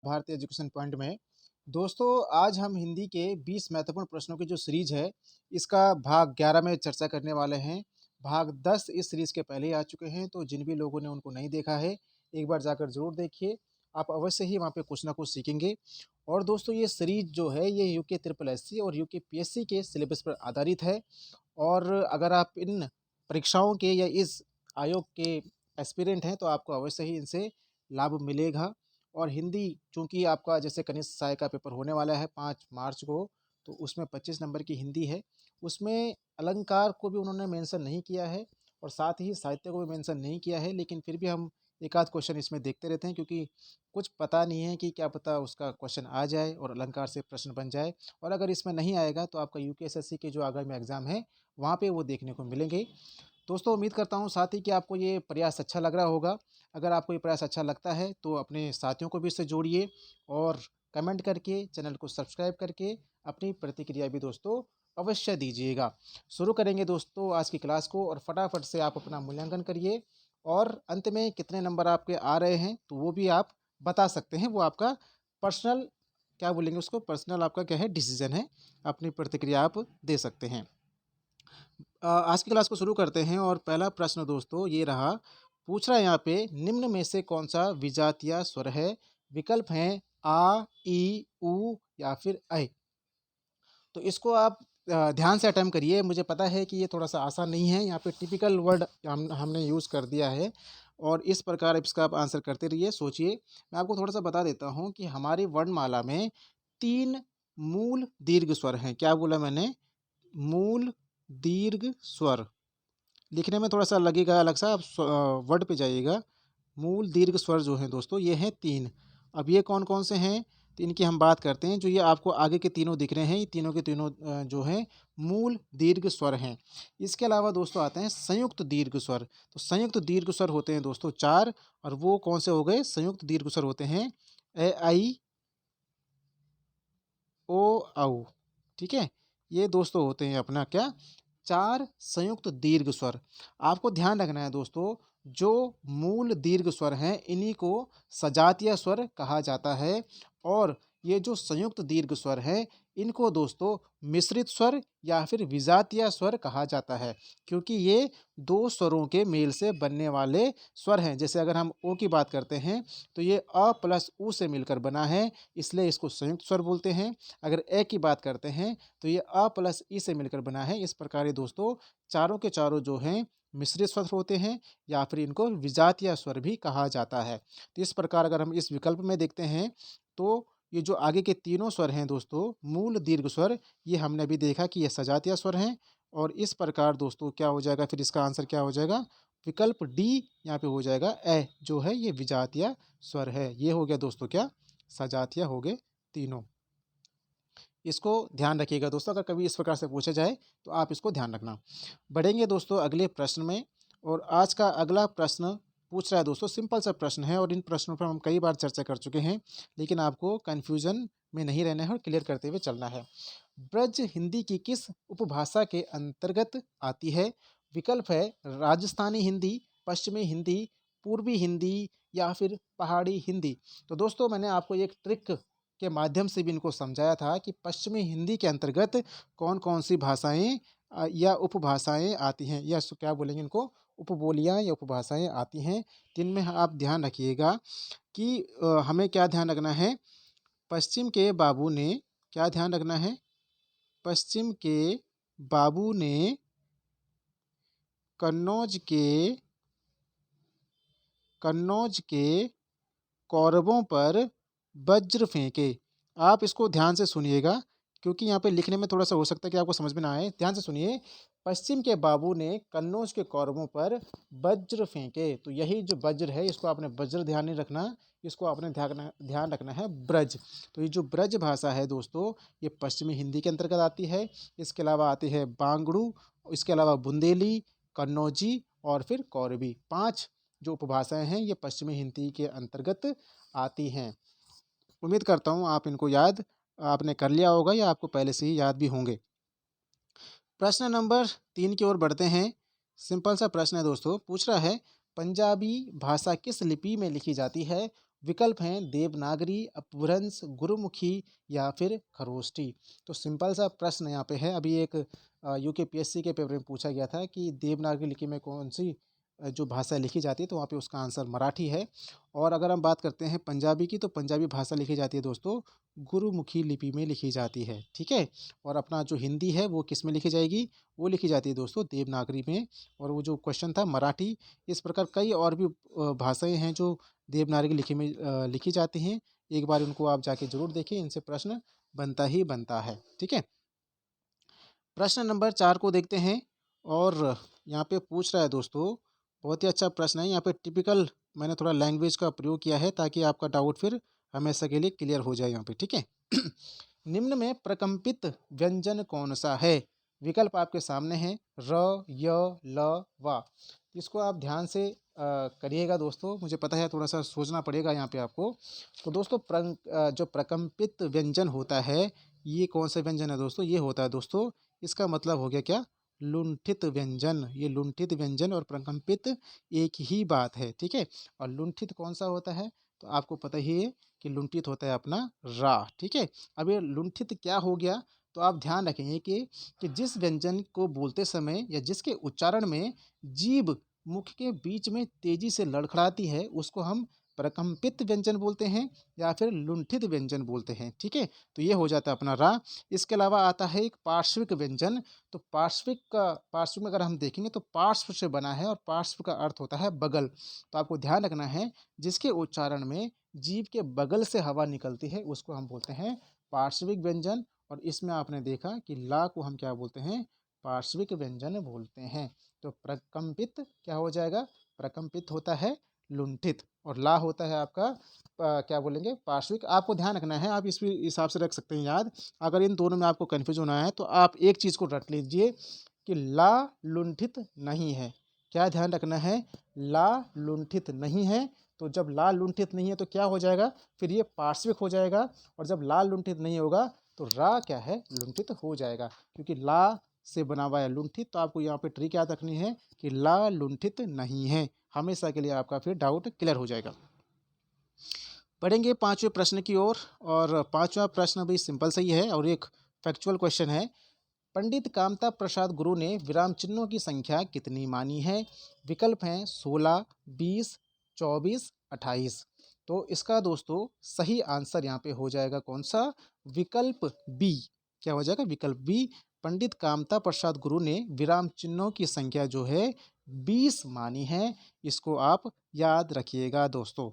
भारतीय education point में। दोस्तों, आज हम हिंदी के 20 महत्वपूर्ण प्रश्नों की जो सीरीज है, इसका भाग 11 में चर्चा करने वाले हैं। भाग 10 इस सीरीज के पहले ही आ चुके हैं, तो जिन भी लोगों ने उनको नहीं देखा है, एक बार जाकर ज़रूर देखिए। आप अवश्य ही वहाँ पे कुछ ना कुछ सीखेंगे। और दोस्तों, ये सीरीज जो है, ये यूके ट्रिपल एससी और यूके पीएससी के सिलेबस पर आधारित है। और अगर आप इन परीक्षाओं के या इस आयोग के एस्पिरेंट हैं, तो आपको अवश्य ही इनसे लाभ मिलेगा। और हिंदी चूँकि आपका जैसे कनिष्ठ सहायक का पेपर होने वाला है 5 मार्च को, तो उसमें 25 नंबर की हिंदी है। उसमें अलंकार को भी उन्होंने मेंशन नहीं किया है और साथ ही साहित्य को भी मेंशन नहीं किया है, लेकिन फिर भी हम एक आध क्वेश्चन इसमें देखते रहते हैं, क्योंकि कुछ पता नहीं है कि क्या पता उसका क्वेश्चन आ जाए और अलंकार से प्रश्न बन जाए। और अगर इसमें नहीं आएगा, तो आपका यूकेएसएससी के जो आगामी एग्ज़ाम है, वहाँ पे वो देखने को मिलेंगे। दोस्तों, उम्मीद करता हूँ साथ ही कि आपको ये प्रयास अच्छा लग रहा होगा। अगर आपको ये प्रयास अच्छा लगता है, तो अपने साथियों को भी इससे जोड़िए और कमेंट करके, चैनल को सब्सक्राइब करके अपनी प्रतिक्रिया भी दोस्तों अवश्य दीजिएगा। शुरू करेंगे दोस्तों आज की क्लास को, और फटाफट से आप अपना मूल्यांकन करिए और अंत में कितने नंबर आपके आ रहे हैं, तो वो भी आप बता सकते हैं। वो आपका पर्सनल, क्या बोलेंगे उसको, पर्सनल आपका क्या है, डिसीज़न है। अपनी प्रतिक्रिया आप दे सकते हैं। आज की क्लास को शुरू करते हैं और पहला प्रश्न दोस्तों ये रहा। पूछ रहा है यहाँ पे, निम्न में से कौन सा विजातीय स्वर है? विकल्प हैं आ, ई, उ या फिर ऐ। तो इसको आप ध्यान से अटेम्प्ट करिए। मुझे पता है कि ये थोड़ा सा आसान नहीं है, यहाँ पे टिपिकल वर्ड हमने यूज़ कर दिया है और इस प्रकार इसका आप आंसर करते रहिए, सोचिए। मैं आपको थोड़ा सा बता देता हूँ कि हमारी वर्णमाला में 3 मूल दीर्घ स्वर हैं। क्या बोला मैंने? मूल दीर्घ स्वर। लिखने में थोड़ा-सा लगेगा अलग सा, आप वर्ड पे जाइएगा। मूल दीर्घ स्वर जो हैं दोस्तों, ये हैं 3। अब ये कौन-कौन से हैं? तो इनकी हम बात करते हैं। जो ये आपको आगे के तीनों दिख रहे हैं, ये तीनों के तीनों जो हैं मूल दीर्घ स्वर हैं। इसके अलावा दोस्तों आते हैं संयुक्त दीर्घ स्वर। तो संयुक्त दीर्घ स्वर होते हैं दोस्तों 4, और वो कौन से हो गए? संयुक्त दीर्घ स्वर होते हैं ए, आई, ओ, औ। ठीक है? ये दोस्तों होते हैं अपना क्या? 4 संयुक्त दीर्घ स्वर। आपको ध्यान रखना है दोस्तों, जो मूल दीर्घ स्वर हैं, इन्हीं को सजातीय स्वर कहा जाता है। और ये जो संयुक्त दीर्घ स्वर हैं, इनको दोस्तों मिश्रित स्वर या फिर विजातीय स्वर कहा जाता है, क्योंकि ये 2 स्वरों के मेल से बनने वाले स्वर हैं। जैसे अगर हम ओ की बात करते हैं, तो ये अ प्लस उ से मिलकर बना है, इसलिए इसको संयुक्त स्वर बोलते हैं। अगर ए की बात करते हैं, तो ये अ प्लस ई से मिलकर बना है। इस प्रकार ये दोस्तों चारों के चारों जो हैं मिश्रित स्वर होते हैं, या फिर इनको विजातीय स्वर भी कहा जाता है। तो इस प्रकार अगर हम इस विकल्प में देखते हैं, तो ये जो आगे के तीनों स्वर हैं दोस्तों मूल दीर्घ स्वर, ये हमने अभी देखा कि ये सजातीय स्वर हैं। और इस प्रकार दोस्तों क्या हो जाएगा, फिर इसका आंसर क्या हो जाएगा? विकल्प डी यहाँ पे हो जाएगा। ए जो है ये विजातीय स्वर है। ये हो गया दोस्तों क्या? सजातीय हो गए तीनों। इसको ध्यान रखिएगा दोस्तों, अगर कभी इस प्रकार से पूछा जाए, तो आप इसको ध्यान रखना। बढ़ेंगे दोस्तों अगले प्रश्न में, और आज का अगला प्रश्न पूछ रहा है दोस्तों, सिंपल सा प्रश्न है और इन प्रश्नों पर हम कई बार चर्चा कर चुके हैं, लेकिन आपको कन्फ्यूजन में नहीं रहना है और क्लियर करते हुए चलना है। ब्रज हिंदी की किस उपभाषा के अंतर्गत आती है? विकल्प है राजस्थानी हिंदी, पश्चिमी हिंदी, पूर्वी हिंदी या फिर पहाड़ी हिंदी। तो दोस्तों, मैंने आपको एक ट्रिक के माध्यम से भी इनको समझाया था कि पश्चिमी हिंदी के अंतर्गत कौन-कौन सी भाषाएँ या उपभाषाएँ आती हैं, या क्या बोलेंगे इनको, उपबोलियाँ या उपभाषाएँ आती हैं। तो इनमें आप ध्यान रखिएगा कि हमें क्या ध्यान रखना है? पश्चिम के बाबू ने, क्या ध्यान रखना है? पश्चिम के बाबू ने कन्नौज के कन्नौज के कौरवों पर वज्र फेंके। आप इसको ध्यान से सुनिएगा, क्योंकि यहाँ पे लिखने में थोड़ा-सा हो सकता है कि आपको समझ में ना आए। ध्यान से सुनिए, पश्चिम के बाबू ने कन्नौज के कौरवों पर वज्र फेंके। तो यही जो वज्र है, इसको आपने वज्र ध्यान नहीं रखना, इसको आपने ध्यान रखना है ब्रज। तो ये जो ब्रज भाषा है दोस्तों, ये पश्चिमी हिंदी के अंतर्गत आती है। इसके अलावा आती है बांगड़ू, इसके अलावा बुंदेली, कन्नौजी और फिर कौरवी। 5 जो उपभाषाएँ हैं, ये पश्चिमी हिंदी के अंतर्गत आती हैं। उम्मीद करता हूँ आप इनको याद आपने कर लिया होगा, या आपको पहले से ही याद भी होंगे। प्रश्न नंबर 3 की ओर बढ़ते हैं। सिंपल सा प्रश्न है दोस्तों, पूछ रहा है पंजाबी भाषा किस लिपि में लिखी जाती है? विकल्प हैं देवनागरी, अपभ्रंश, गुरुमुखी या फिर खरोष्ठी। तो सिंपल सा प्रश्न यहाँ पे है। अभी एक यूकेपीएससी के पेपर में पूछा गया था कि देवनागरी लिपि में कौन सी जो भाषा लिखी जाती है, तो वहाँ पे उसका आंसर मराठी है। और अगर हम बात करते हैं पंजाबी की, तो पंजाबी भाषा लिखी जाती है दोस्तों गुरुमुखी लिपि में लिखी जाती है, ठीक है। और अपना जो हिंदी है वो किस में लिखी जाएगी, वो लिखी जाती है दोस्तों देवनागरी में। और वो जो क्वेश्चन था मराठी। इस प्रकार कई और भी भाषाएं हैं जो देवनागरी लिपि में लिखी जाती हैं। एक बार उनको आप जाके जरूर देखिए, इनसे प्रश्न बनता ही बनता है, ठीक है। प्रश्न नंबर 4 को देखते हैं। और यहाँ पे पूछ रहा है दोस्तों, बहुत ही अच्छा प्रश्न है। यहाँ पे टिपिकल मैंने थोड़ा लैंग्वेज का प्रयोग किया है ताकि आपका डाउट फिर हमेशा के लिए क्लियर हो जाए यहाँ पे, ठीक है। निम्न में प्रकंपित व्यंजन कौन सा है? विकल्प आपके सामने हैं र, य, ल, वा। इसको आप ध्यान से करिएगा दोस्तों। मुझे पता है थोड़ा सा सोचना पड़ेगा यहाँ पे आपको। तो दोस्तों जो प्रकंपित व्यंजन होता है, ये कौन सा व्यंजन है दोस्तों? ये होता है दोस्तों, इसका मतलब हो गया क्या? लुंठित व्यंजन। ये लुंठित व्यंजन और प्रकंपित एक ही बात है, ठीक है। और लुंठित कौन सा होता है? तो आपको पता ही है कि लुंठित होता है अपना रा, ठीक है। अब ये लुंठित क्या हो गया? तो आप ध्यान रखेंगे कि जिस व्यंजन को बोलते समय या जिसके उच्चारण में जीभ मुख के बीच में तेजी से लड़खड़ाती है, उसको हम प्रकंपित व्यंजन बोलते हैं या फिर लुंठित व्यंजन बोलते हैं, ठीक है। तो ये हो जाता है अपना रा। इसके अलावा आता है एक पार्श्विक व्यंजन। तो पार्श्विक में अगर हम देखेंगे तो पार्श्व से बना है और पार्श्व का अर्थ होता है बगल। तो आपको ध्यान रखना है, जिसके उच्चारण में जीभ के बगल से हवा निकलती है उसको हम बोलते हैं पार्श्विक व्यंजन। और इसमें आपने देखा कि ला को हम क्या बोलते हैं? पार्श्विक व्यंजन बोलते हैं। तो प्रकंपित क्या हो जाएगा? प्रकंपित होता है लुंठित, और ला होता है आपका क्या बोलेंगे? पार्श्विक। आपको ध्यान रखना है, आप इस हिसाब से रख सकते हैं याद। अगर इन दोनों में आपको कन्फ्यूज होना है तो आप एक चीज़ को रट लीजिए कि ला लुंठित नहीं है। क्या ध्यान रखना है? ला लुंठित नहीं है। तो जब ला लुंठित नहीं है तो क्या हो जाएगा? फिर ये पार्श्विक हो जाएगा। और जब ला लुंठित नहीं होगा तो रा क्या है? लुंठित हो जाएगा। क्योंकि ला से बना हुआ है लुंठित, तो आपको यहाँ पे ट्रिक याद रखनी है कि ला लुंठित नहीं है। हमेशा के लिए आपका फिर डाउट क्लियर हो जाएगा। बढ़ेंगे पांचवें प्रश्न की ओर। और पांचवा प्रश्न भी सिंपल सही है और एक फैक्चुअल क्वेश्चन है। पंडित कामता प्रसाद गुरु ने विराम चिन्हों की संख्या कितनी मानी है? विकल्प हैं 16, 20, 24, 28। तो इसका दोस्तों सही आंसर यहाँ पे हो जाएगा कौन सा? विकल्प बी। क्या हो जाएगा? विकल्प बी। पंडित कामता प्रसाद गुरु ने विराम चिन्हों की संख्या जो है 20 मानी है। इसको आप याद रखिएगा दोस्तों।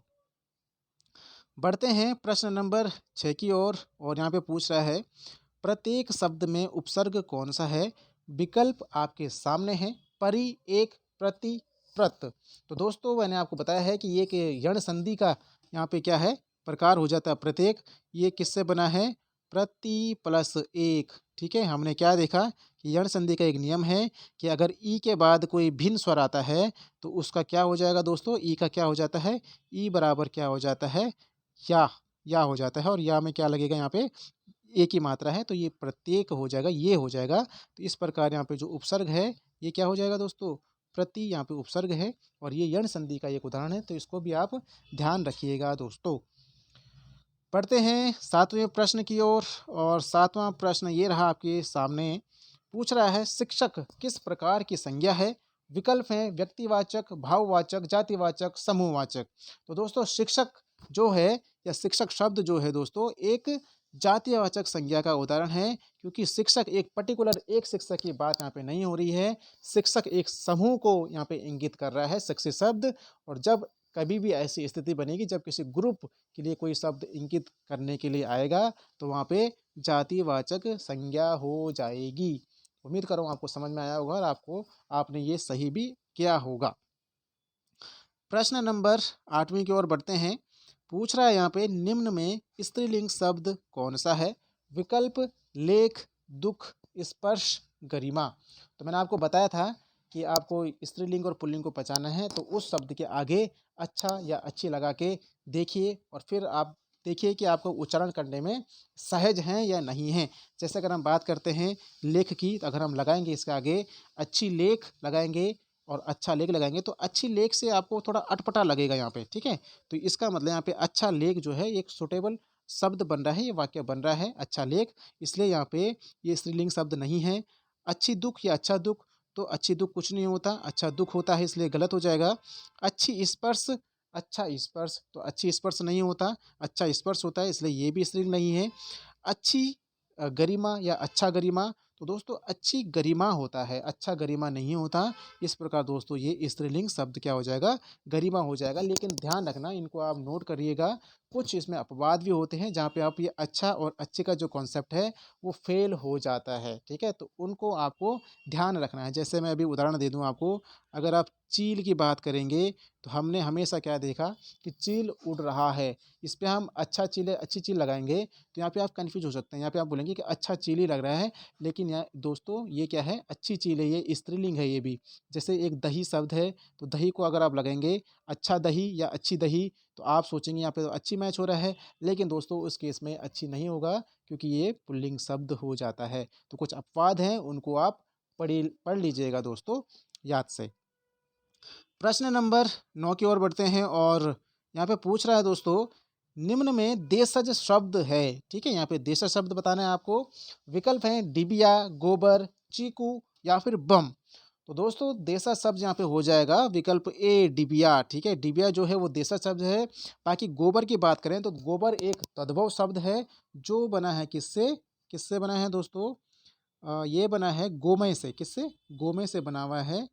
बढ़ते हैं प्रश्न नंबर 6 की ओर। और यहाँ पे पूछ रहा है, प्रत्येक शब्द में उपसर्ग कौन सा है? विकल्प आपके सामने है परि, एक, प्रति, प्रत। तो दोस्तों मैंने आपको बताया है कि ये कि यण संधि का यहाँ पे क्या है? प्रकार हो जाता है प्रत्येक। ये किससे बना है? प्रति प्लस एक, ठीक है। हमने क्या देखा कि यण संधि का एक नियम है कि अगर ई के बाद कोई भिन्न स्वर आता है तो उसका क्या हो जाएगा दोस्तों? ई का क्या हो जाता है? ई बराबर क्या हो जाता है? या हो जाता है। और या में क्या लगेगा? यहाँ पे एक ही मात्रा है, तो ये प्रत्येक हो जाएगा, ये हो जाएगा। तो इस प्रकार यहाँ पे जो उपसर्ग है ये क्या हो जाएगा दोस्तों? प्रति, यहाँ पे उपसर्ग है और ये यण संधि का एक उदाहरण है। तो इसको भी आप ध्यान रखिएगा दोस्तों। पढ़ते हैं सातवें प्रश्न की ओर। और सातवां प्रश्न ये रहा आपके सामने। पूछ रहा है, शिक्षक किस प्रकार की संज्ञा है? विकल्प हैं व्यक्तिवाचक, भाववाचक, जातिवाचक, समूहवाचक। तो दोस्तों शिक्षक जो है या शिक्षक शब्द जो है दोस्तों एक जातिवाचक संज्ञा का उदाहरण है। क्योंकि शिक्षक एक पर्टिकुलर एक शिक्षक की बात यहाँ पे नहीं हो रही है। शिक्षक एक समूह को यहाँ पे इंगित कर रहा है शिक्षक शब्द। और जब कभी भी ऐसी स्थिति बनेगी जब किसी ग्रुप के लिए कोई शब्द इंगित करने के लिए आएगा तो वहाँ पे जातिवाचक संज्ञा हो जाएगी। उम्मीद कर रहा हूँ आपको समझ में आया होगा और आपने ये सही भी किया होगा। प्रश्न नंबर 8वीं की ओर बढ़ते हैं। पूछ रहा है यहाँ पे, निम्न में स्त्रीलिंग शब्द कौन सा है? विकल्प लेख, दुख, स्पर्श, गरिमा। तो मैंने आपको बताया था कि आपको स्त्रीलिंग और पुल्लिंग को पहचाना है तो उस शब्द के आगे अच्छा या अच्छी लगा के देखिए और फिर आप देखिए कि आपको उच्चारण करने में सहज हैं या नहीं हैं। जैसे अगर हम बात करते हैं लेख की, तो अगर हम लगाएंगे इसके आगे अच्छी लेख लगाएंगे और अच्छा लेख लगाएंगे तो अच्छी लेख से आपको थोड़ा अटपटा लगेगा यहाँ पे, ठीक है। तो इसका मतलब यहाँ पे अच्छा लेख जो है एक सुटेबल शब्द बन रहा है, ये वाक्य बन रहा है अच्छा लेख, इसलिए यहाँ पे ये स्त्रीलिंग शब्द नहीं है। अच्छी दुख या अच्छा दुख, तो अच्छी दुख कुछ नहीं होता, अच्छा दुख होता है, इसलिए गलत हो जाएगा। अच्छी स्पर्श, अच्छा स्पर्श, तो अच्छी स्पर्श नहीं होता, अच्छा स्पर्श होता है, इसलिए ये भी स्त्रीलिंग नहीं है। अच्छी गरिमा या अच्छा गरिमा, तो दोस्तों अच्छी गरिमा होता है, अच्छा गरिमा नहीं होता। इस प्रकार दोस्तों ये स्त्रीलिंग शब्द क्या हो जाएगा, गरिमा हो जाएगा। लेकिन ध्यान रखना, इनको आप नोट करिएगा, कुछ इसमें अपवाद भी होते हैं जहाँ पे आप ये अच्छा और अच्छे का जो कॉन्सेप्ट है वो फेल हो जाता है, ठीक है। तो उनको आपको ध्यान रखना है। जैसे मैं अभी उदाहरण दे दूँ आपको, अगर आप चील की बात करेंगे तो हमने हमेशा क्या देखा कि चील उड़ रहा है, इस पे हम अच्छा चील है, अच्छी चील लगाएंगे तो यहाँ पे आप कंफ्यूज हो सकते हैं। यहाँ पे आप बोलेंगे कि अच्छा चील ही लग रहा है, लेकिन यहाँ दोस्तों ये क्या है, अच्छी चील है, ये स्त्रीलिंग है ये भी। जैसे एक दही शब्द है, तो दही को अगर आप लगाएंगे अच्छा दही या अच्छी दही, तो आप सोचेंगे यहाँ पे तो अच्छी मैच हो रहा है, लेकिन दोस्तों उस केस में अच्छी नहीं होगा, क्योंकि ये पुल्लिंग शब्द हो जाता है। तो कुछ अपवाद हैं, उनको आप पढ़ लीजिएगा दोस्तों याद से। प्रश्न नंबर 9 की ओर बढ़ते हैं और यहाँ पे पूछ रहा है दोस्तों, निम्न में देशज शब्द है, ठीक है। यहाँ पे देशज शब्द बताना है आपको। विकल्प हैं डिबिया, गोबर, चीकू या फिर बम। तो दोस्तों देशज शब्द यहाँ पे हो जाएगा विकल्प ए डिबिया, ठीक है। डिबिया जो है वो देशज शब्द है। बाकी गोबर की बात करें तो गोबर एक तद्भव शब्द है, जो बना है किससे, किससे बना है दोस्तों, ये बना है गोमय से। किससे, गोमय से बना हुआ है।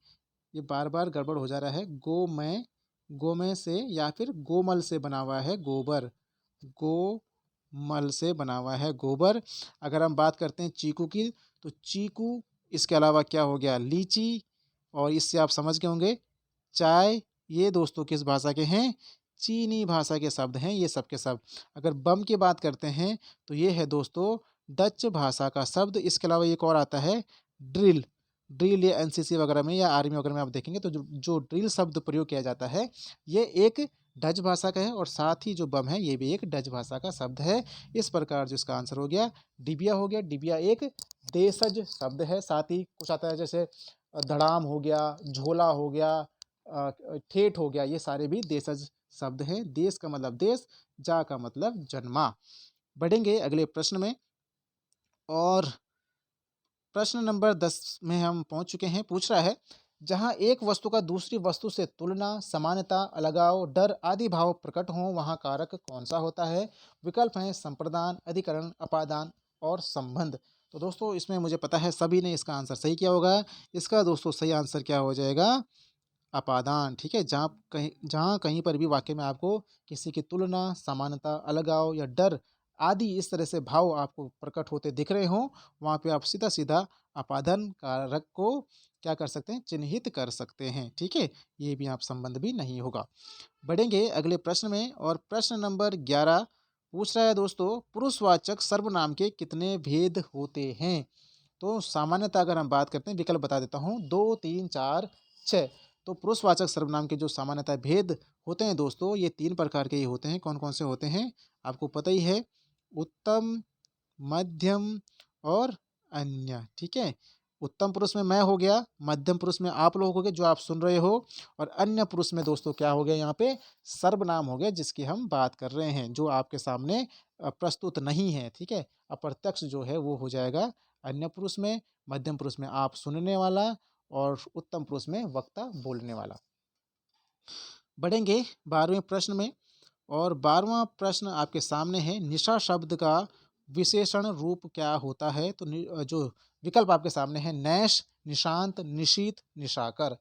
ये बार बार गड़बड़ हो जा रहा है। गोमय, गोमय से या फिर गोमल से बना हुआ है गोबर, गोमल से बना हुआ है गोबर। अगर हम बात करते हैं चीकू की, तो चीकू, इसके अलावा क्या हो गया, लीची, और इससे आप समझ गए होंगे चाय। ये दोस्तों किस भाषा के हैं, चीनी भाषा के शब्द हैं ये सब के सब। अगर बम की बात करते हैं तो ये है दोस्तों डच भाषा का शब्द। इसके अलावा एक और आता है ड्रिल। ड्रिल या एनसीसी वगैरह में या आर्मी वगैरह में आप देखेंगे तो जो ड्रिल शब्द प्रयोग किया जाता है ये एक डच भाषा का है, और साथ ही जो बम है ये भी एक डच भाषा का शब्द है। इस प्रकार जो इसका आंसर हो गया डिबिया हो गया। डिबिया एक देशज शब्द है। साथ ही कुछ आता है जैसे धड़ाम हो गया, झोला हो गया, ठेठ हो गया, ये सारे भी देशज शब्द हैं। देश का मतलब देश, जा का मतलब जन्मा। बढ़ेंगे अगले प्रश्न में और प्रश्न नंबर 10 में हम पहुंच चुके हैं। पूछ रहा है, जहां एक वस्तु का दूसरी वस्तु से तुलना, समानता, अलगाव, डर आदि भाव प्रकट हो वहां कारक कौन सा होता है। विकल्प हैं संप्रदान, अधिकरण, अपादान और संबंध। तो दोस्तों इसमें मुझे पता है सभी ने इसका आंसर सही किया होगा। इसका दोस्तों सही आंसर क्या हो जाएगा, अपादान, ठीक है। जहाँ कहीं पर भी वाक्य में आपको किसी की तुलना, समानता, अलगाव या डर आदि इस तरह से भाव आपको प्रकट होते दिख रहे हों, वहाँ पे आप सीधा सीधा अपादान कारक को क्या कर सकते हैं, चिन्हित कर सकते हैं, ठीक है। ये भी आप संबंध भी नहीं होगा। बढ़ेंगे अगले प्रश्न में और प्रश्न नंबर 11 पूछ रहा है दोस्तों, पुरुषवाचक सर्वनाम के कितने भेद होते हैं। तो सामान्यतः अगर हम बात करते हैं, विकल्प बता देता हूँ, 2, 3, 4, 6। तो पुरुषवाचक सर्वनाम के जो सामान्यतः भेद होते हैं दोस्तों, ये 3 प्रकार के ही होते हैं। कौन कौन से होते हैं आपको पता ही है, उत्तम, मध्यम और अन्य, ठीक है। उत्तम पुरुष में मैं हो गया, मध्यम पुरुष में आप लोग हो गए जो आप सुन रहे हो, और अन्य पुरुष में दोस्तों क्या हो गया, यहाँ पे सर्वनाम हो गया जिसकी हम बात कर रहे हैं, जो आपके सामने प्रस्तुत नहीं है, ठीक है। अप्रत्यक्ष जो है वो हो जाएगा अन्य पुरुष में, मध्यम पुरुष में आप सुनने वाला, और उत्तम पुरुष में वक्ता बोलने वाला। बढ़ेंगे 12वें प्रश्न में और 12वां प्रश्न आपके सामने है, निशा शब्द का विशेषण रूप क्या होता है। तो जो विकल्प आपके सामने है, नैश, निशांत, निशीत, निशाकर।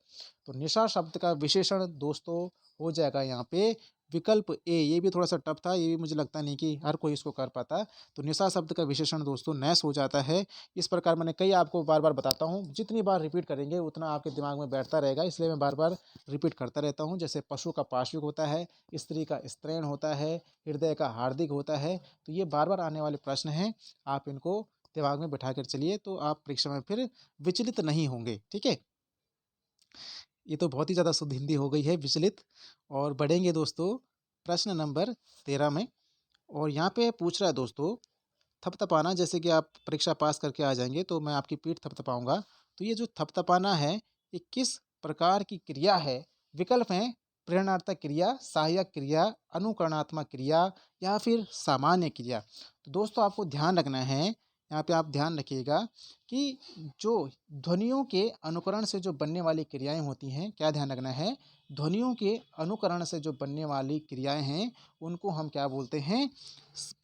तो निशा शब्द का विशेषण दोस्तों हो जाएगा यहाँ पे विकल्प ए। ये भी थोड़ा सा टफ था, ये भी मुझे लगता नहीं कि हर कोई इसको कर पाता। तो निशा शब्द का विशेषण दोस्तों नैश हो जाता है। इस प्रकार मैंने कई आपको बार बार बताता हूँ, जितनी बार रिपीट करेंगे उतना आपके दिमाग में बैठता रहेगा, इसलिए मैं बार बार रिपीट करता रहता हूँ। जैसे पशु का पाश्विक होता है, स्त्री का स्त्रैण होता है, हृदय का हार्दिक होता है। तो ये बार बार आने वाले प्रश्न हैं, आप इनको दिमाग में बैठा कर चलिए, तो आप परीक्षा में फिर विचलित नहीं होंगे, ठीक है। ये तो बहुत ही ज़्यादा शुद्ध हिंदी हो गई है, विचलित। और बढ़ेंगे दोस्तों प्रश्न नंबर 13 में और यहाँ पे पूछ रहा है दोस्तों, थपथपाना, जैसे कि आप परीक्षा पास करके आ जाएंगे तो मैं आपकी पीठ थपथपाऊंगा। तो ये जो थपथपाना है ये किस प्रकार की क्रिया है? विकल्प हैं प्रेरणार्थक क्रिया, सहायक क्रिया, अनुकरणात्मक क्रिया या फिर सामान्य क्रिया। तो दोस्तों आपको ध्यान रखना है, यहाँ पे आप ध्यान रखिएगा कि जो ध्वनियों के अनुकरण से जो बनने वाली क्रियाएँ होती हैं, क्या ध्यान रखना है? ध्वनियों के अनुकरण से जो बनने वाली क्रियाएँ हैं, उनको हम क्या बोलते हैं?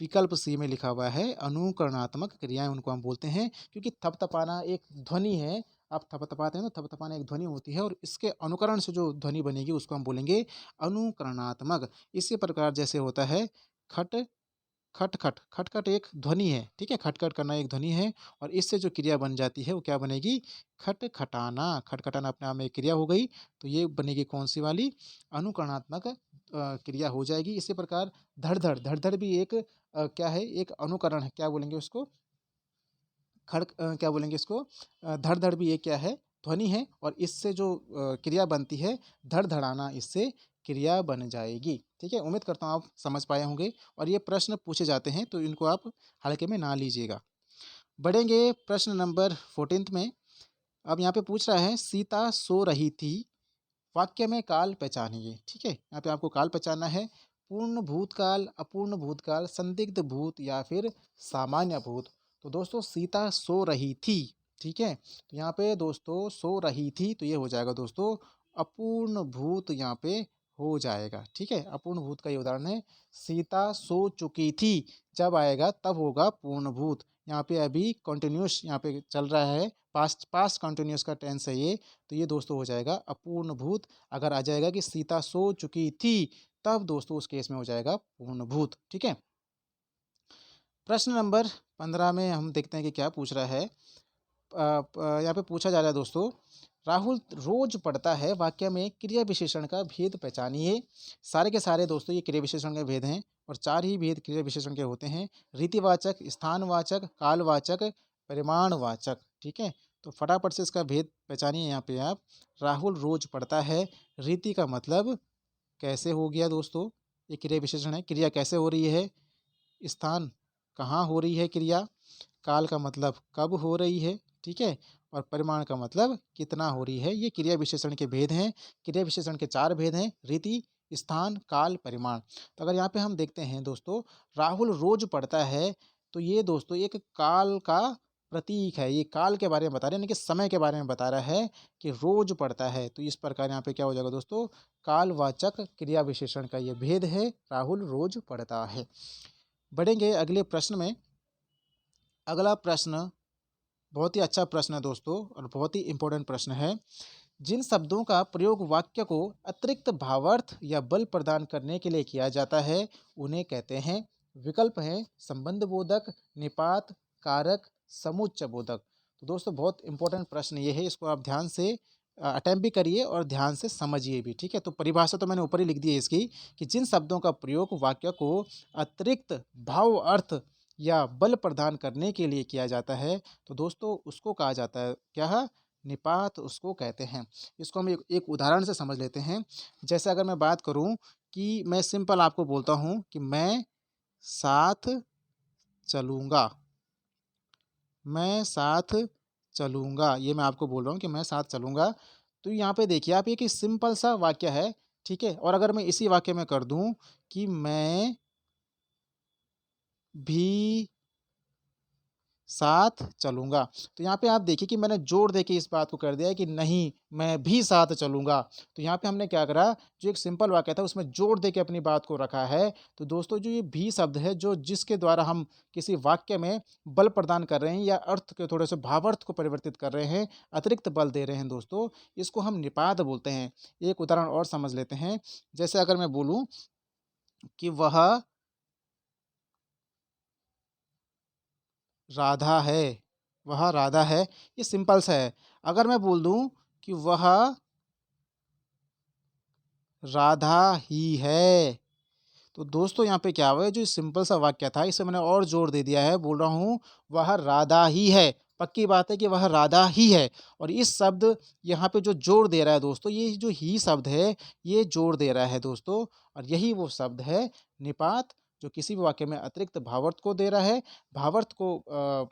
विकल्प सी में लिखा हुआ है अनुकरणात्मक क्रियाएँ उनको हम बोलते हैं, क्योंकि थपथपाना एक ध्वनि है। आप थपथपाते हैं तो थपथपाना एक ध्वनि होती है और इसके अनुकरण से जो ध्वनि बनेगी उसको हम बोलेंगे अनुकरणात्मक। इसी प्रकार जैसे होता है खट, खटखट, खटखट एक ध्वनि है, ठीक है? खटखट करना एक ध्वनि है और इससे जो क्रिया बन जाती है वो क्या बनेगी? खटखटाना। खटखटाना अपने आप में एक क्रिया हो गई, तो ये बनेगी कौन-सी वाली? अनुकरणात्मक क्रिया हो जाएगी। इसी प्रकार धड़-धड़, धड़-धड़ भी एक क्या है? एक अनुकरण है, क्या बोलेंगे उसको? क्या बोलेंगे इसको? धड़-धड़ भी ये क्या है? ध्वनि है और इससे जो क्रिया बनती है धड़-धड़ाना, इससे क्रिया बन जाएगी। ठीक है? उम्मीद करता हूँ आप समझ पाए होंगे और ये प्रश्न पूछे जाते हैं तो इनको आप हल्के में ना लीजिएगा। बढ़ेंगे प्रश्न नंबर 14th में। अब यहाँ पे पूछ रहा है सीता सो रही थी, वाक्य में काल पहचानिए। ठीक है? यहाँ पे आपको काल पहचानना है। पूर्ण भूतकाल, अपूर्ण भूतकाल, संदिग्ध भूत या फिर सामान्य भूत। तो दोस्तों सीता सो रही थी, ठीक है? तो यहाँ पे दोस्तों सो रही थी तो ये हो जाएगा दोस्तों अपूर्ण भूत यहाँ पे हो जाएगा, ठीक है? अपूर्ण भूत का ये उदाहरण है। सीता सो चुकी थी, जब आएगा तब होगा पूर्ण भूत। यहाँ पे अभी कंटिन्यूअस यहाँ पे चल रहा है, पास्ट पास्ट कंटिन्यूअस का टेंस है ये, तो ये दोस्तों हो जाएगा अपूर्ण भूत। अगर आ जाएगा कि सीता सो चुकी थी, तब दोस्तों उस केस में हो जाएगा पूर्ण भूत, ठीक है? प्रश्न नंबर 15 में हम देखते हैं कि क्या पूछ रहा है। यहाँ पे पूछा जा रहा है दोस्तों, राहुल रोज पढ़ता है, वाक्य में क्रिया विशेषण का भेद पहचानिए। सारे के सारे दोस्तों ये क्रिया विशेषण के भेद हैं और 4 ही भेद क्रिया विशेषण के होते हैं। रीतिवाचक, स्थानवाचक, कालवाचक, परिमाणवाचक, ठीक है? तो फटाफट से इसका भेद पहचानिए यहाँ पे आप। राहुल रोज पढ़ता है, रीति का मतलब कैसे हो गया दोस्तों? ये क्रिया विशेषण है, क्रिया कैसे हो रही है? स्थान कहाँ हो रही है क्रिया? काल का मतलब कब हो रही है, ठीक है? और परिमाण का मतलब कितना हो रही है। ये क्रिया विशेषण के भेद हैं। क्रिया विशेषण के 4 भेद हैं, रीति, स्थान, काल, परिमाण। तो अगर यहाँ पे हम देखते हैं दोस्तों, राहुल रोज पढ़ता है, तो ये दोस्तों एक काल का प्रतीक है। ये काल के बारे में बता रहे हैं, यानी कि समय के बारे में बता रहा है कि रोज पढ़ता है। तो इस प्रकार यहाँ पे क्या हो जाएगा दोस्तों? कालवाचक क्रिया विशेषण का ये भेद है, राहुल रोज पढ़ता है। बढ़ेंगे अगले प्रश्न में। अगला प्रश्न बहुत ही अच्छा प्रश्न है दोस्तों और बहुत ही इम्पोर्टेंट प्रश्न है। जिन शब्दों का प्रयोग वाक्य को अतिरिक्त भावार्थ या बल प्रदान करने के लिए किया जाता है, उन्हें कहते हैं। विकल्प हैं संबंध बोधक, निपात, कारक, समुच्चय बोधक। तो दोस्तों बहुत इंपॉर्टेंट प्रश्न ये है, इसको आप ध्यान से अटेम्प्ट भी करिए और ध्यान से समझिए भी, ठीक है? तो परिभाषा तो मैंने ऊपर ही लिख दी है इसकी, कि जिन शब्दों का प्रयोग वाक्य को अतिरिक्त भाव अर्थ या बल प्रदान करने के लिए किया जाता है, तो दोस्तों उसको कहा जाता है क्या? निपात उसको कहते हैं। इसको हम एक उदाहरण से समझ लेते हैं। जैसे अगर मैं बात करूं कि मैं सिंपल आपको बोलता हूं कि मैं साथ चलूँगा, मैं साथ चलूँगा, ये मैं आपको बोल रहा हूँ कि मैं साथ चलूँगा। तो यहाँ पे देखिए आप, ये कि सिंपल सा वाक्य है, ठीक है? और अगर मैं इसी वाक्य में कर दूँ कि मैं भी साथ चलूँगा, तो यहाँ पे आप देखिए कि मैंने जोर देके इस बात को कर दिया है कि नहीं, मैं भी साथ चलूँगा। तो यहाँ पे हमने क्या करा, जो एक सिंपल वाक्य था उसमें जोर देके अपनी बात को रखा है। तो दोस्तों जो ये भी शब्द है, जो जिसके द्वारा हम किसी वाक्य में बल प्रदान कर रहे हैं या अर्थ के थोड़े से भावार्थ को परिवर्तित कर रहे हैं, अतिरिक्त बल दे रहे हैं दोस्तों, इसको हम निपात बोलते हैं। एक उदाहरण और समझ लेते हैं। जैसे अगर मैं बोलूँ कि वह राधा है, वह राधा है, ये सिंपल सा है। अगर मैं बोल दूँ कि वह राधा ही है, तो दोस्तों यहाँ पे क्या हुआ है, जो सिंपल सा वाक्य था इसे मैंने और जोर दे दिया है, बोल रहा हूँ वह राधा ही है। पक्की बात है कि वह राधा ही है और इस शब्द यहाँ पे जो जोर दे रहा है दोस्तों, ये जो ही शब्द है, ये जोर दे रहा है दोस्तों और यही वो शब्द है निपात जो किसी भी वाक्य में अतिरिक्त भावार्थ को दे रहा है, भावार्थ को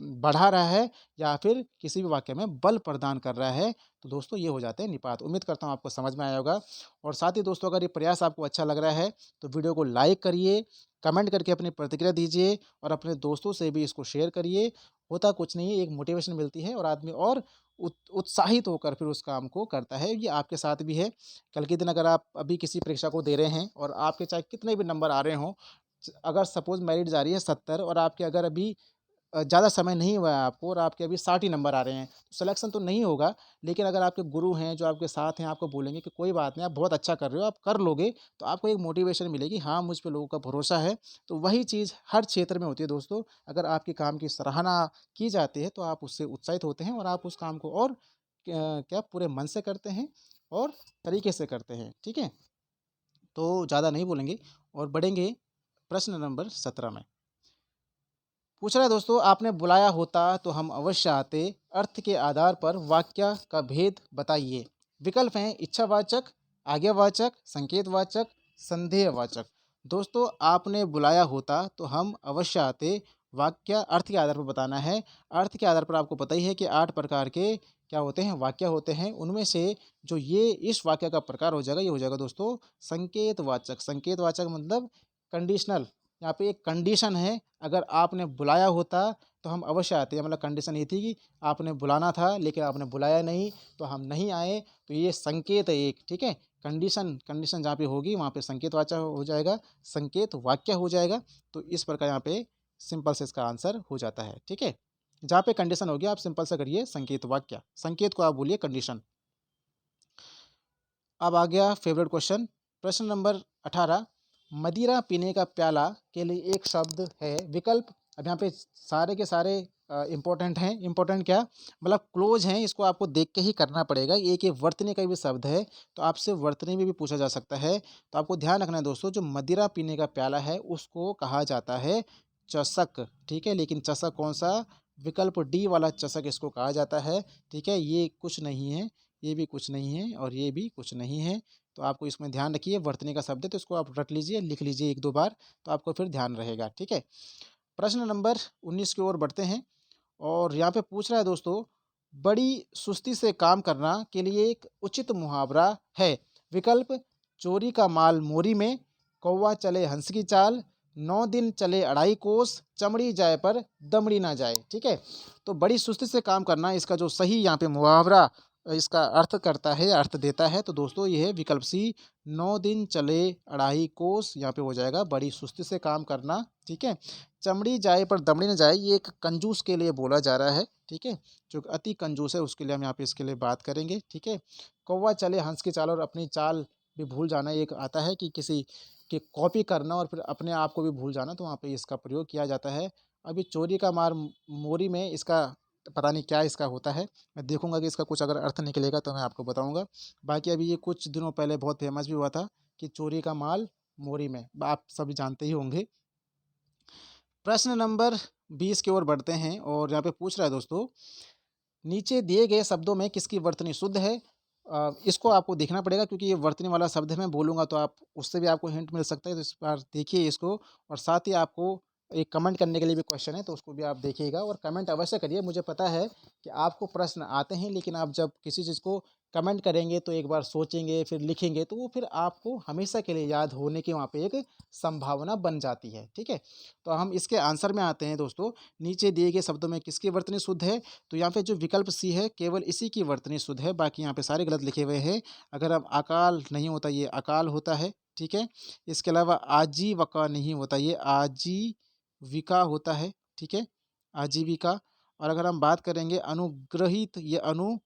बढ़ा रहा है या फिर किसी भी वाक्य में बल प्रदान कर रहा है, तो दोस्तों ये हो जाते हैं निपात। उम्मीद करता हूँ आपको समझ में आया होगा। और साथ ही दोस्तों अगर ये प्रयास आपको अच्छा लग रहा है तो वीडियो को लाइक करिए, कमेंट करके अपनी प्रतिक्रिया दीजिए और अपने दोस्तों से भी इसको शेयर करिए। होता कुछ नहीं है, एक मोटिवेशन मिलती है और आदमी और उत्साहित होकर फिर उस काम को करता है। ये आपके साथ भी है। कल के दिन अगर आप अभी किसी परीक्षा को दे रहे हैं और आपके चाहे कितने भी नंबर आ रहे हों, अगर सपोज़ मेरिट जा रही है 70 और आपके अगर अभी ज़्यादा समय नहीं हुआ है आपको और आपके अभी 60 ही नंबर आ रहे हैं, तो सिलेक्शन तो नहीं होगा। लेकिन अगर आपके गुरु हैं, जो आपके साथ हैं, आपको बोलेंगे कि कोई बात नहीं, आप बहुत अच्छा कर रहे हो, आप कर लोगे, तो आपको एक मोटिवेशन मिलेगी, हाँ, मुझ पे लोगों का भरोसा है। तो वही चीज़ हर क्षेत्र में होती है दोस्तों। अगर आपके काम की सराहना की जाती है, तो आप उससे उत्साहित होते हैं और आप उस काम को और क्या पूरे मन से करते हैं और तरीके से करते हैं, ठीक है? तो ज़्यादा नहीं बोलेंगे और बढ़ेंगे प्रश्न नंबर 17 में। पूछ रहा है दोस्तों, आपने बुलाया होता तो हम अवश्य आते, अर्थ के आधार पर वाक्य का भेद बताइए। विकल्प हैं इच्छावाचक, आज्ञावाचक, संकेतवाचक, संदेहवाचक। दोस्तों आपने बुलाया होता तो हम अवश्य आते, वाक्य अर्थ के आधार पर बताना है। अर्थ के आधार पर आपको पता ही है कि 8 प्रकार के क्या होते हैं, वाक्य होते हैं। उनमें से जो ये इस वाक्य का प्रकार हो जाएगा, ये हो जाएगा दोस्तों संकेतवाचक। संकेतवाचक मतलब कंडीशनल। यहाँ पे एक कंडीशन है, अगर आपने बुलाया होता तो हम अवश्य आते। मतलब कंडीशन ये थी कि आपने बुलाना था लेकिन आपने बुलाया नहीं तो हम नहीं आए, तो ये संकेत है एक, ठीक है? कंडीशन कंडीशन जहाँ पे होगी वहाँ पे संकेत वाचक हो जाएगा, संकेत वाक्य हो जाएगा। तो इस प्रकार यहाँ पे सिंपल से इसका आंसर हो जाता है, ठीक है? जहाँ पे कंडीशन होगी आप सिंपल से करिए संकेत वाक्य, संकेत को आप बोलिए कंडीशन। अब आ गया फेवरेट क्वेश्चन, प्रश्न नंबर 18। मदिरा पीने का प्याला के लिए एक शब्द है, विकल्प। अब यहाँ पे सारे के सारे इंपॉर्टेंट हैं। इंपॉर्टेंट क्या मतलब क्लोज हैं, इसको आपको देख के ही करना पड़ेगा। एक ये वर्तनी का भी शब्द है, तो आपसे वर्तनी में भी पूछा जा सकता है। तो आपको ध्यान रखना है दोस्तों, जो मदिरा पीने का प्याला है उसको कहा जाता है चषक, ठीक है? लेकिन चषक कौन सा, विकल्प डी वाला चषक इसको कहा जाता है, ठीक है? ये कुछ नहीं है, ये भी कुछ नहीं है और ये भी कुछ नहीं है। तो आपको इसमें ध्यान रखिए, वर्तनी का शब्द है तो इसको आप रट लीजिए, लिख लीजिए 1-2 बार, तो आपको फिर ध्यान रहेगा, ठीक है? प्रश्न नंबर 19 की ओर बढ़ते हैं और यहाँ पे पूछ रहा है दोस्तों, बड़ी सुस्ती से काम करना के लिए एक उचित मुहावरा है। विकल्प, चोरी का माल मोरी में, कौवा चले हंस की चाल, 9 दिन चले अढ़ाई कोस, चमड़ी जाए पर दमड़ी ना जाए, ठीक है? तो बड़ी सुस्ती से काम करना, इसका जो सही यहाँ पे मुहावरा इसका अर्थ करता है, अर्थ देता है, तो दोस्तों ये है विकल्प सी, 9 दिन चले अढ़ाई कोस, यहाँ पे हो जाएगा बड़ी सुस्ती से काम करना, ठीक है? चमड़ी जाए पर दमड़ी ना जाए, ये एक कंजूस के लिए बोला जा रहा है, ठीक है? जो अति कंजूस है उसके लिए हम यहाँ पे इसके लिए बात करेंगे, ठीक है? कौवा चले हंस की चाल, और अपनी चाल भी भूल जाना, एक आता है कि किसी की कॉपी करना और फिर अपने आप को भी भूल जाना, तो वहाँ पे इसका प्रयोग किया जाता है। अभी चोरी का मार मोरी में, इसका पता नहीं क्या इसका होता है, मैं देखूंगा कि इसका कुछ अगर अर्थ निकलेगा तो मैं आपको बताऊंगा। बाकी अभी ये कुछ दिनों पहले बहुत फेमस भी हुआ था कि चोरी का माल मोरी में, आप सभी जानते ही होंगे। प्रश्न नंबर 20 की ओर बढ़ते हैं और यहाँ पे पूछ रहा है दोस्तों, नीचे दिए गए शब्दों में किसकी वर्तनी शुद्ध है? इसको आपको देखना पड़ेगा क्योंकि ये वर्तनी वाला शब्द है, मैं बोलूँगा तो आप उससे भी आपको हिंट मिल सकता है, तो इस बार देखिए इसको। और साथ ही आपको एक कमेंट करने के लिए भी क्वेश्चन है, तो उसको भी आप देखिएगा और कमेंट अवश्य करिए। मुझे पता है कि आपको प्रश्न आते हैं, लेकिन आप जब किसी चीज़ को कमेंट करेंगे तो एक बार सोचेंगे, फिर लिखेंगे, तो वो फिर आपको हमेशा के लिए याद होने की वहाँ पे एक संभावना बन जाती है, ठीक है? तो हम इसके आंसर में आते हैं दोस्तों, नीचे दिए गए शब्दों में किसकी वर्तनी शुद्ध है? तो यहाँ पे जो विकल्प सी है, केवल इसी की वर्तनी शुद्ध है, बाकी यहाँ पे सारे गलत लिखे हुए हैं। अगर अब अकाल नहीं होता, ये अकाल होता है, ठीक है? इसके अलावा आजीवका नहीं होता, ये आजीविका होता है, ठीक है? आजीविका। और अगर हम बात करेंगे अनुग्रहित, ये अनु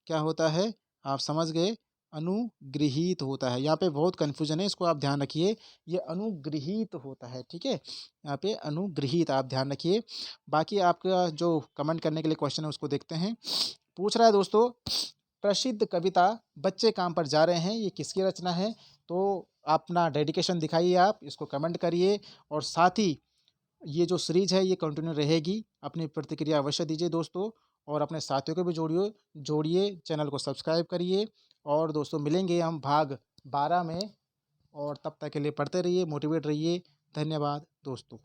क्या होता है? आप समझ गए, अनुगृहीत होता है। यहाँ पे बहुत कन्फ्यूजन है, इसको आप ध्यान रखिए, ये अनुगृहीत होता है, ठीक है? यहाँ पे अनुगृहीत आप ध्यान रखिए। बाकी आपका जो कमेंट करने के लिए क्वेश्चन है उसको देखते हैं। पूछ रहा है दोस्तों, प्रसिद्ध कविता बच्चे काम पर जा रहे हैं, ये किसकी रचना है? तो अपना डेडिकेशन दिखाइए, आप इसको कमेंट करिए और साथ ही ये जो सीरीज है ये कंटिन्यू रहेगी। अपनी प्रतिक्रिया अवश्य दीजिए दोस्तों और अपने साथियों को भी जोड़िए जोड़िए, चैनल को सब्सक्राइब करिए। और दोस्तों मिलेंगे हम भाग 12 में, और तब तक के लिए पढ़ते रहिए, मोटिवेट रहिए। धन्यवाद दोस्तों।